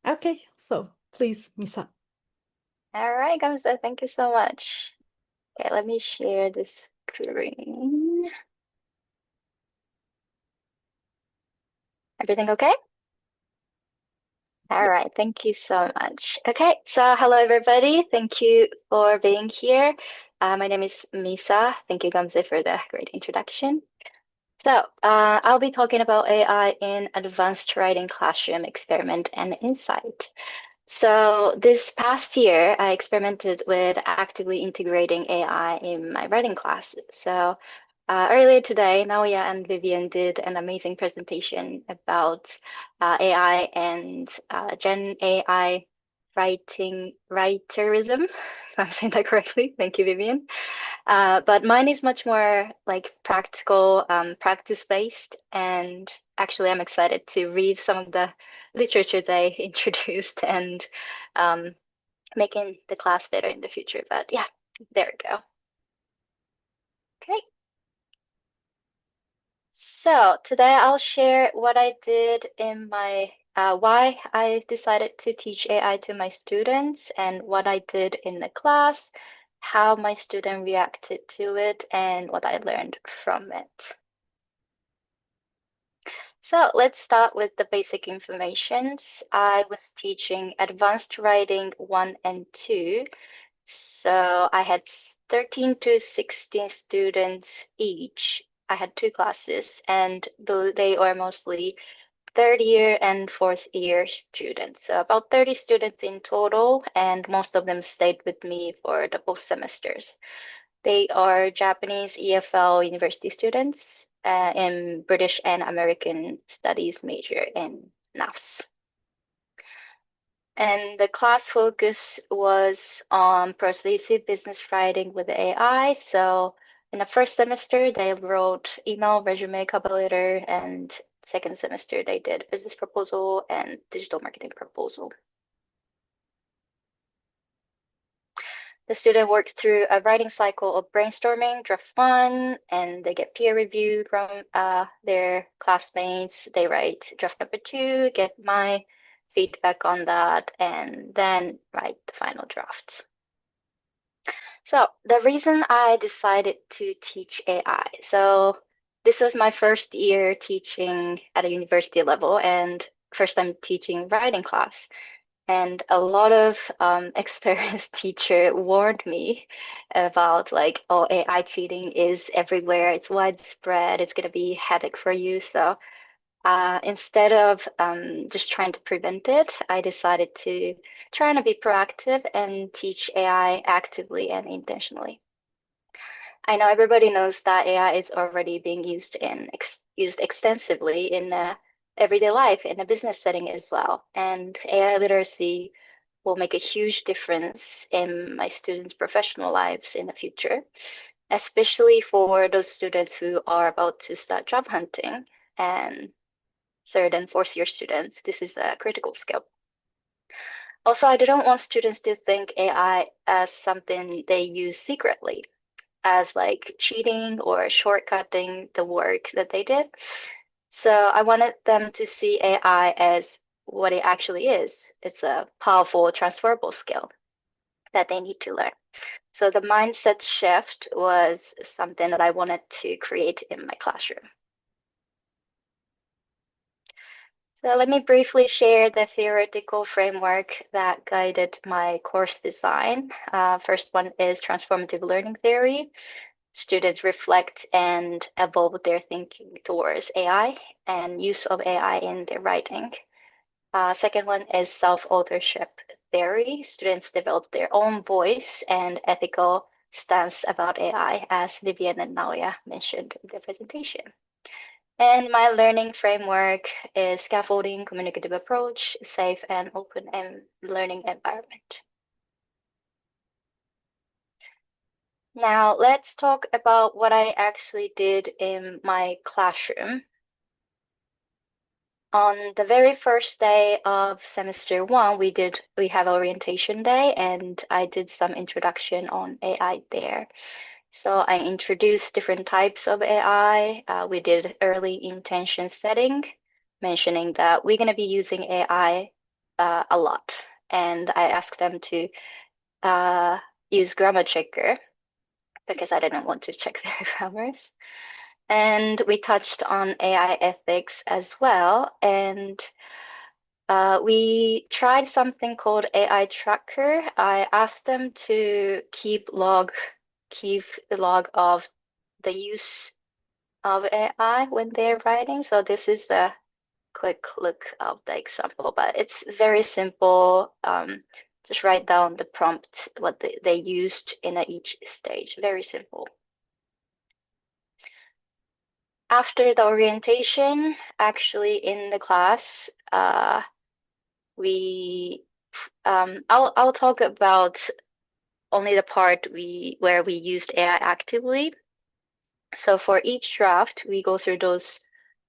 Okay, so please, Misa. All right, Gamza, thank you so much. Okay, let me share the screen. Everything okay? All Yeah. right, thank you so much. Okay, so hello everybody. Thank you for being here. My name is Misa. Thank you, Gamze, for the great introduction. I'll be talking about AI in advanced writing classroom experiment and insight. So this past year, I experimented with actively integrating AI in my writing classes. Earlier today, Naoya and Vivian did an amazing presentation about AI and Gen AI writerism. If I'm saying that correctly. Thank you, Vivian. But mine is much more like practical, practice-based, and actually I'm excited to read some of the literature they introduced and um, making the class better in the future. But yeah, there we go. Okay. So today I'll share what I did in my why I decided to teach AI to my students and what I did in the class, how my student reacted to it, and what I learned from it. So let's start with the basic informations. I was teaching advanced writing 1 and 2. So I had 13 to 16 students each. I had two classes, and they are mostly third year and fourth year students. So about 30 students in total, and most of them stayed with me for the both semesters. They are Japanese EFL university students in British and American Studies major in NAFS. And the class focus was on persuasive business writing with AI. So in the first semester, they wrote email, resume, cover letter, and second semester, they did business proposal and digital marketing proposal. The student worked through a writing cycle of brainstorming, draft one, and they get peer review from their classmates. They write draft number two, get my feedback on that, and then write the final draft. So the reason I decided to teach AI, so this was my first year teaching at a university level and first time teaching writing class. And a lot of experienced teacher warned me about like, oh, AI cheating is everywhere. It's widespread. It's going to be a headache for you. So instead of just trying to prevent it, I decided to try and be proactive and teach AI actively and intentionally. I know everybody knows that AI is already being used extensively in everyday life in a business setting as well. And AI literacy will make a huge difference in my students' professional lives in the future, especially for those students who are about to start job hunting and third and fourth year students. This is a critical skill. Also, I didn't want students to think AI as something they use secretly, as like cheating or shortcutting the work that they did. So I wanted them to see AI as what it actually is. It's a powerful transferable skill that they need to learn. So the mindset shift was something that I wanted to create in my classroom. So let me briefly share the theoretical framework that guided my course design. First one is transformative learning theory. Students reflect and evolve their thinking towards AI and use of AI in their writing. Second one is self-authorship theory. Students develop their own voice and ethical stance about AI, as Vivian and Nalia mentioned in their presentation. And my learning framework is scaffolding, communicative approach, safe and open and learning environment. Now let's talk about what I actually did in my classroom. On the very first day of semester one, we have orientation day, and I did some introduction on AI there. So I introduced different types of AI. We did early intention setting, mentioning that we're going to be using AI a lot. And I asked them to uh, use grammar checker because I didn't want to check their grammars. And we touched on AI ethics as well. And we tried something called AI tracker. I asked them to keep the log of the use of AI when they're writing. So this is the quick look of the example, but it's very simple. Just write down the prompt, what they used in each stage. Very simple. After the orientation, actually in the class, we I'll talk about only the part we where we used AI actively. So for each draft, we go through those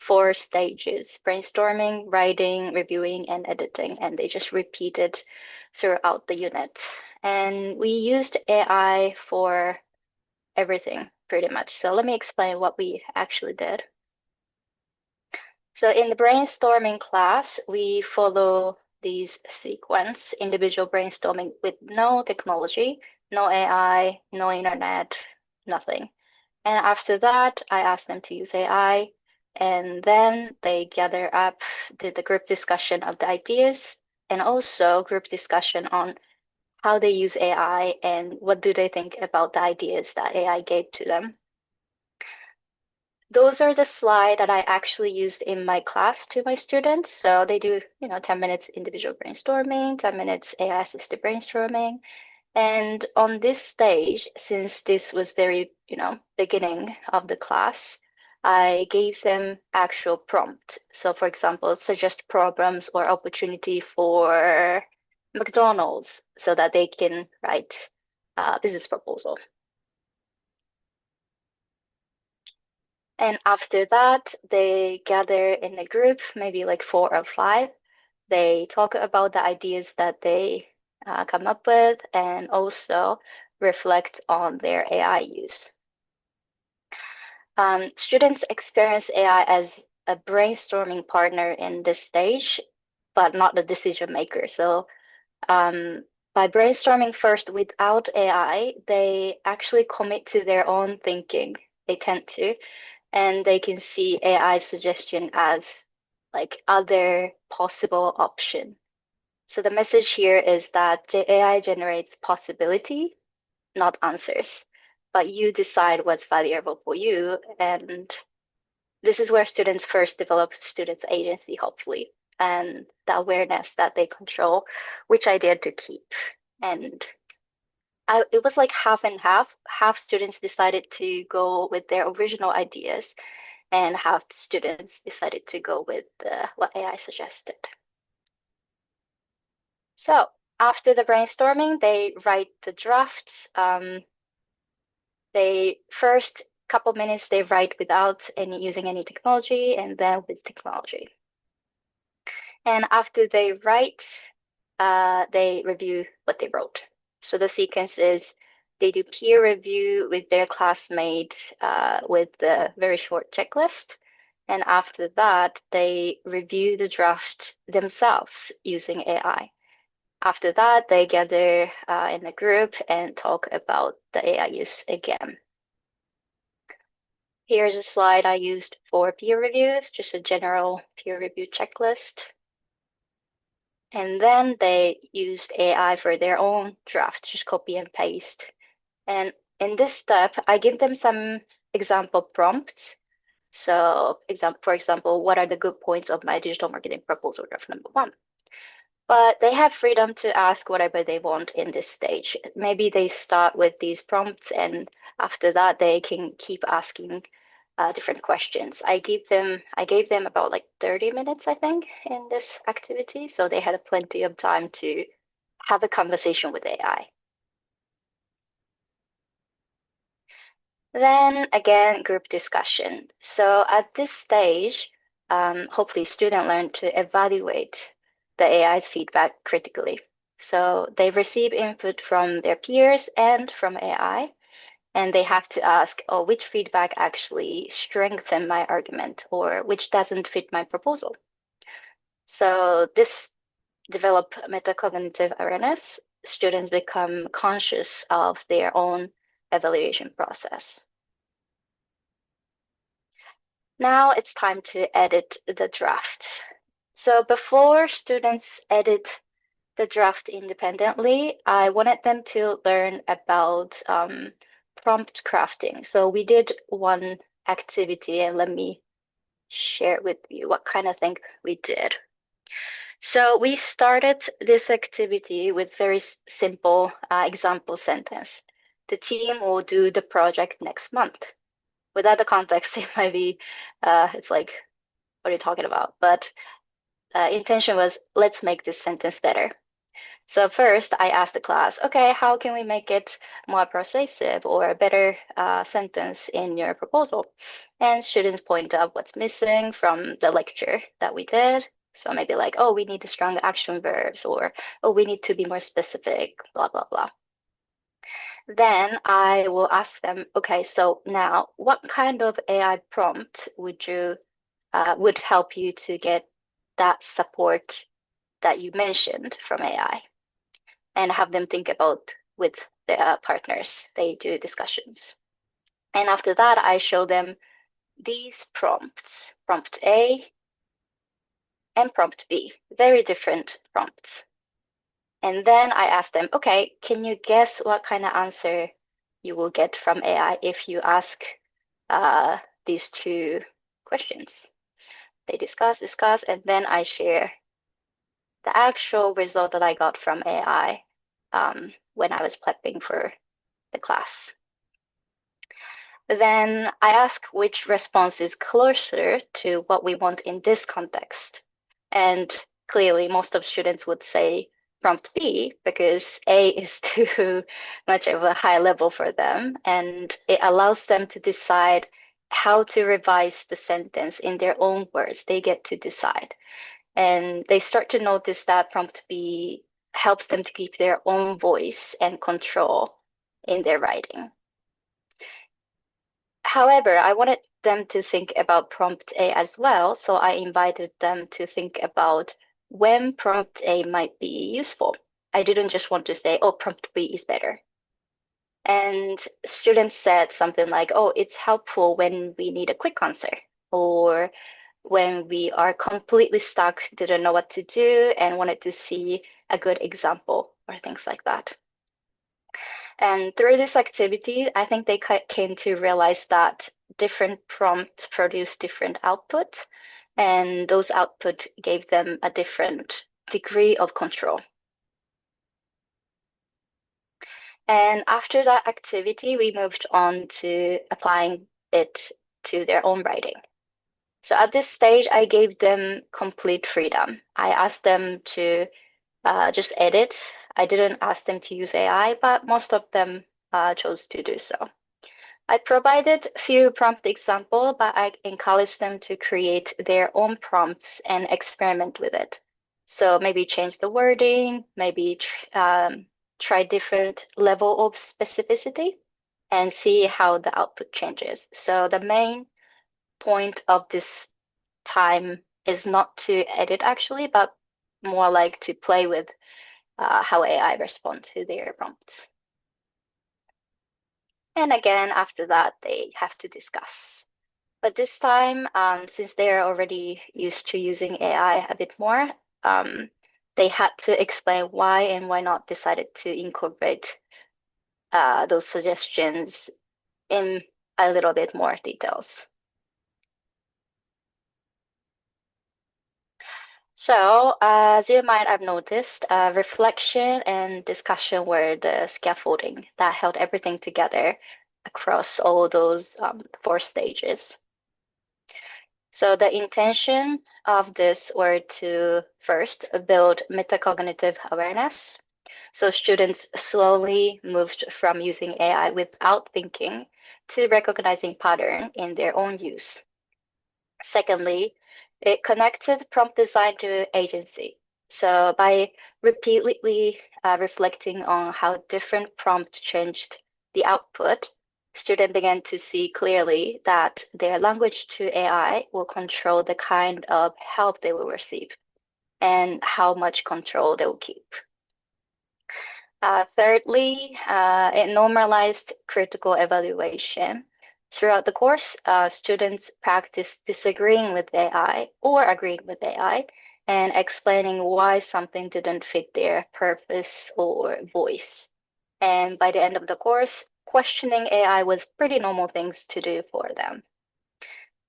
four stages: brainstorming, writing, reviewing, and editing, and they just repeated throughout the unit. And we used AI for everything pretty much. So let me explain what we actually did. So in the brainstorming class, we follow these sequence, individual brainstorming with no technology, no AI, no internet, nothing. And after that, I asked them to use AI, and then they gather up, did the group discussion of the ideas, and also group discussion on how they use AI and what do they think about the ideas that AI gave to them. Those are the slides that I actually used in my class to my students. So they do, 10 minutes individual brainstorming, 10 minutes AI assisted brainstorming. And on this stage, since this was very, beginning of the class, I gave them actual prompt. So for example, suggest problems or opportunity for McDonald's so that they can write a business proposal. And after that, they gather in a group, maybe like 4 or 5. They talk about the ideas that they come up with and also reflect on their AI use. Students experience AI as a brainstorming partner in this stage, but not the decision maker. So by brainstorming first without AI, they actually commit to their own thinking. They tend to, and they can see AI suggestion as like other possible option. So the message here is that AI generates possibility, not answers, but you decide what's valuable for you. And this is where students first develop students' agency, hopefully, and the awareness that they control which idea to keep. And it was like half and half. Half students decided to go with their original ideas, and half students decided to go with what AI suggested. So after the brainstorming, they write the draft. They first couple minutes they write without using any technology, and then with technology. And after they write, they review what they wrote. So the sequence is they do peer review with their classmate with the very short checklist. And after that, they review the draft themselves using AI. After that, they gather in a group and talk about the AI use again. Here's a slide I used for peer reviews, just a general peer review checklist. And then they used AI for their own draft, just copy and paste. And in this step, I give them some example prompts. So, for example, what are the good points of my digital marketing proposal draft number 1? But they have freedom to ask whatever they want in this stage. Maybe they start with these prompts, and after that, they can keep asking different questions. I gave them about like 30 minutes, I think, in this activity, so they had plenty of time to have a conversation with AI. Then again, group discussion. So at this stage, hopefully students learn to evaluate the AI's feedback critically. So they receive input from their peers and from AI, and they have to ask, oh, which feedback actually strengthen my argument or which doesn't fit my proposal. So this develop metacognitive awareness, students become conscious of their own evaluation process. Now it's time to edit the draft. So before students edit the draft independently, I wanted them to learn about prompt crafting. So we did one activity, and let me share with you what kind of thing we did. So we started this activity with very simple example sentence. The team will do the project next month. Without the context, it might be, it's like, what are you talking about? But intention was, let's make this sentence better. So first, I asked the class, okay, how can we make it more persuasive or a better sentence in your proposal? And students point out what's missing from the lecture that we did. So maybe like, oh, we need strong action verbs, or oh, we need to be more specific, blah, blah, blah. Then I will ask them, okay, so now what kind of AI prompt would help you to get that support that you mentioned from AI? And have them think about with their partners. They do discussions. And after that, I show them these prompts, prompt A and prompt B, very different prompts. And then I ask them, okay, can you guess what kind of answer you will get from AI if you ask these two questions? They discuss, and then I share the actual result that I got from AI when I was prepping for the class. Then I ask which response is closer to what we want in this context. And clearly, most of students would say prompt B because A is too much of a high level for them, and it allows them to decide how to revise the sentence in their own words. They get to decide. And they start to notice that prompt B helps them to keep their own voice and control in their writing. However, I wanted them to think about prompt A as well, so I invited them to think about when prompt A might be useful. I didn't just want to say, oh, prompt B is better. And students said something like, oh, it's helpful when we need a quick answer, or when we are completely stuck, didn't know what to do, and wanted to see a good example, or things like that. And through this activity, I think they came to realize that different prompts produce different output, and those output gave them a different degree of control. And after that activity, we moved on to applying it to their own writing. So at this stage, I gave them complete freedom. I asked them to just edit. I didn't ask them to use AI, but most of them chose to do so. I provided a few prompt examples, but I encouraged them to create their own prompts and experiment with it. So maybe change the wording, maybe try different level of specificity and see how the output changes. So the main point of this time is not to edit actually, but more like to play with how AI respond to their prompts. And again, after that, they have to discuss. But this time, since they're already used to using AI a bit more, they had to explain why and why not decided to incorporate those suggestions in a little bit more details. So, as you might have noticed, reflection and discussion were the scaffolding that held everything together across all those 4 stages. So the intention of this were to first build metacognitive awareness. So students slowly moved from using AI without thinking to recognizing pattern in their own use. Secondly, it connected prompt design to agency. So by repeatedly reflecting on how different prompts changed the output, students began to see clearly that their language to AI will control the kind of help they will receive. and how much control they'll keep. Thirdly, it normalized critical evaluation. Throughout the course, students practice disagreeing with AI or agreeing with AI and explaining why something didn't fit their purpose or voice. And by the end of the course, questioning AI was pretty normal things to do for them.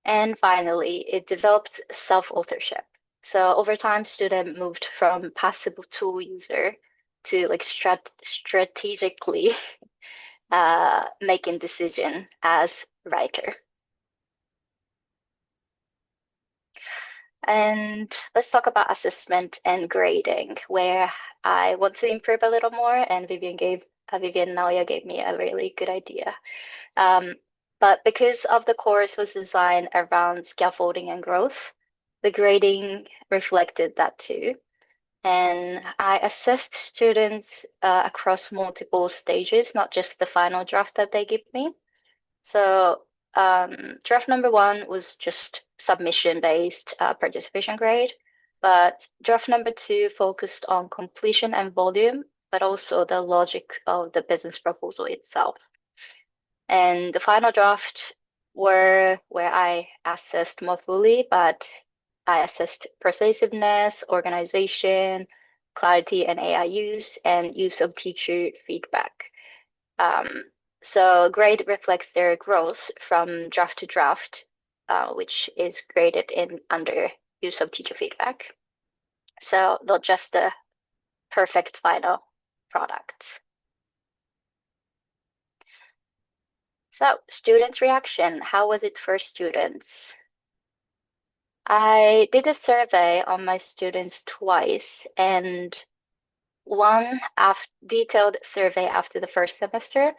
And finally, it developed self-authorship. So over time, student moved from passive tool user to like strategically making decision as writer. And let's talk about assessment and grading, where I want to improve a little more, and Vivian Naoya gave me a really good idea. Um, but because of the course was designed around scaffolding and growth, the grading reflected that too. And I assessed students across multiple stages, not just the final draft that they give me. So draft number one was just submission-based participation grade, but draft number two focused on completion and volume, but also the logic of the business proposal itself. And the final draft were where I assessed more fully, but I assessed persuasiveness, organization, clarity and AI use, and use of teacher feedback. Um, so grade reflects their growth from draft to draft, which is graded in under use of teacher feedback. So not just the perfect final product. So students' reaction, how was it for students? I did a survey on my students twice, and one detailed survey after the first semester,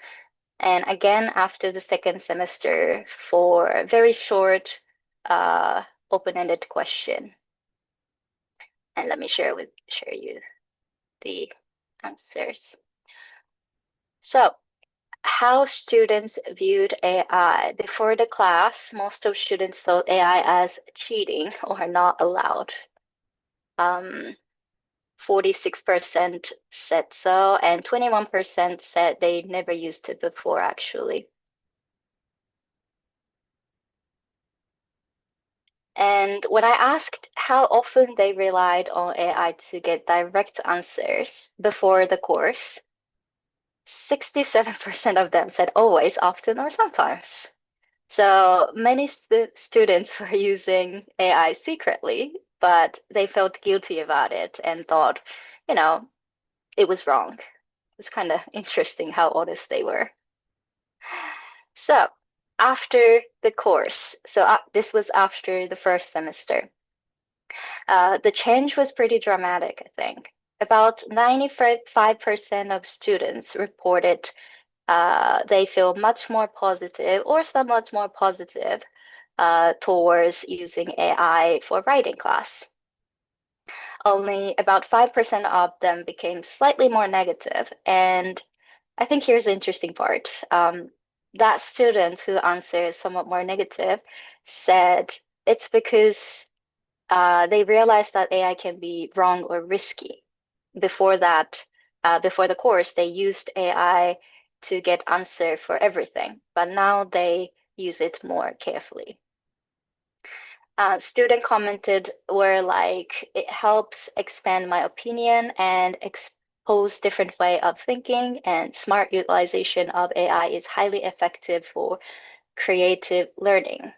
and again after the second semester for a very short, open-ended question. And let me share you the answers. So, how students viewed AI. Before the class, most of students saw AI as cheating or not allowed. 46% said so, and 21% said they never used it before, actually. And when I asked how often they relied on AI to get direct answers before the course, 67% of them said always, often, or sometimes. So many students were using AI secretly, but they felt guilty about it and thought, you know, it was wrong. It was kind of interesting how honest they were. So after the course, this was after the first semester, the change was pretty dramatic, I think. About 95% of students reported they feel much more positive or somewhat more positive towards using AI for writing class. Only about 5% of them became slightly more negative. And I think here's the interesting part. That student who answered somewhat more negative said it's because they realized that AI can be wrong or risky. Before that, before the course, they used AI to get answer for everything, but now they use it more carefully. Student commented were like, it helps expand my opinion and expose different way of thinking, and smart utilization of AI is highly effective for creative learning.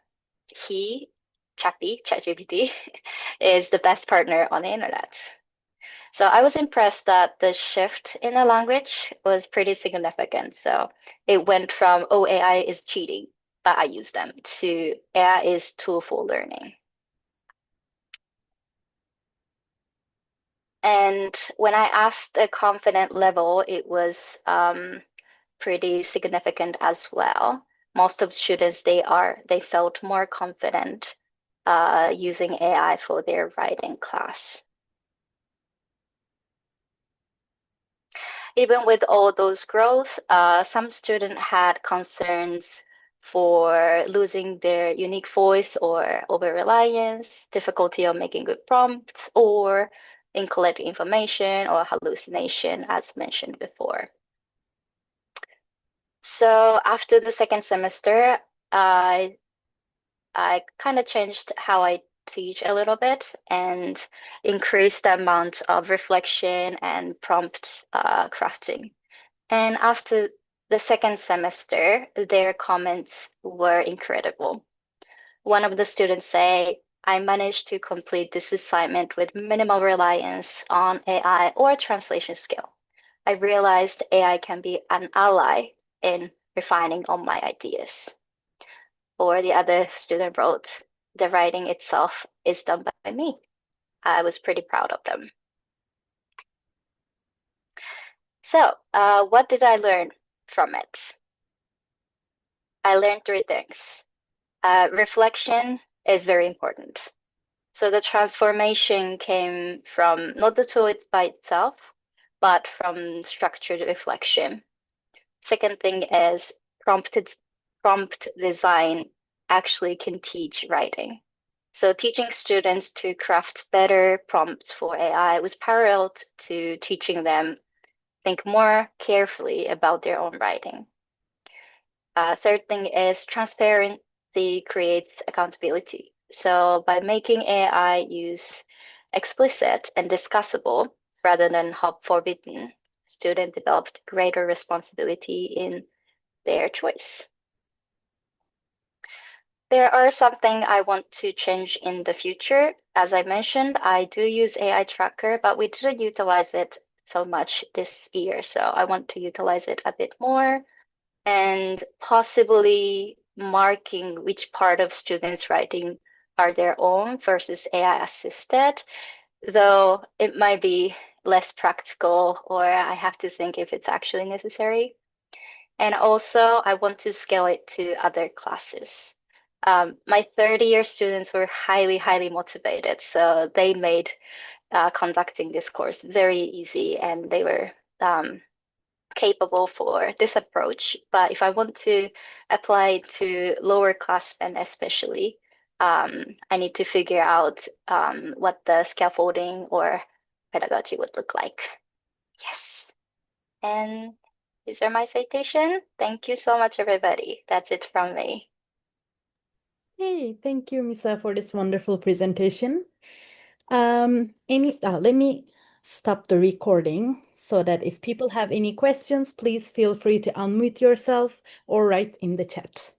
ChatGPT, is the best partner on the internet. So I was impressed that the shift in the language was pretty significant. So it went from, oh, AI is cheating, but I use them, to AI is tool for learning. And when I asked the confident level, it was pretty significant as well. Most of students, they felt more confident using AI for their writing class. Even with all those growth, some students had concerns for losing their unique voice or over-reliance, difficulty of making good prompts, or in collecting information or hallucination, as mentioned before. So after the second semester, I kind of changed how I teach a little bit and increased the amount of reflection and prompt crafting. And after the second semester, their comments were incredible. One of the students say, I managed to complete this assignment with minimal reliance on AI or translation skill. I realized AI can be an ally in refining on my ideas. Or the other student wrote, the writing itself is done by me. I was pretty proud of them. So, what did I learn from it? I learned three things. Reflection is very important. So the transformation came from not the tool by itself, but from structured reflection. Second thing is prompt design actually can teach writing. So teaching students to craft better prompts for AI was parallel to teaching them think more carefully about their own writing. Third thing is transparency creates accountability. So by making AI use explicit and discussable rather than forbidden, students developed greater responsibility in their choice. There are something I want to change in the future. As I mentioned, I do use AI Tracker, but we didn't utilize it so much this year. So I want to utilize it a bit more and possibly marking which part of students' writing are their own versus AI assisted, though it might be less practical or I have to think if it's actually necessary. And also, I want to scale it to other classes. My third-year students were highly, highly motivated, so they made conducting this course very easy, and they were capable for this approach. But if I want to apply to lower classmen especially, I need to figure out what the scaffolding or pedagogy would look like. Yes. And these are my citation. Thank you so much, everybody. That's it from me. Hey, thank you, Misa, for this wonderful presentation. Let me stop the recording so that if people have any questions, please feel free to unmute yourself or write in the chat.